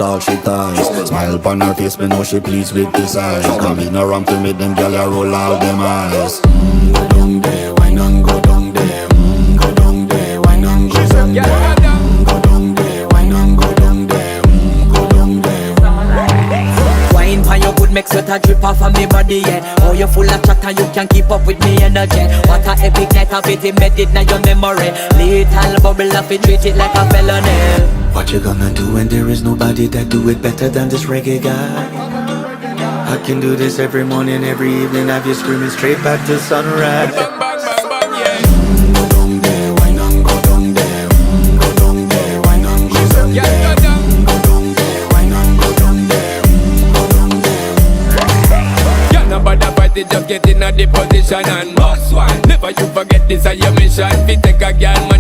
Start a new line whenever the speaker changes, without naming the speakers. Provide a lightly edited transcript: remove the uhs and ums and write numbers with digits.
all she ties. Smile upon her face, me know she pleased with this eyes. Come in around to make them gyal a roll out them eyes. Go down there, why not go down there? Go down there, why not go down there? Go down there, why not go down there? Go down there.
Wine for your good make sweat a drip off of me body, yeah. Oh, you full of chatter, you can keep up with me energy. What a epic night of it, embedded in your memory. Little bubble of it, treat it like a felony.
What you gonna do when there is nobody that do it better than this reggae guy? I can do this every morning, every evening, have you screaming straight back to sunrise. Go down there, why not go down there? Go down there, why not go down there? Go down there, why not go down there? Go down there.
Yeah, nobody fight it, just get in a the position and boss one. Never you forget this is your mission. Fi take a girl.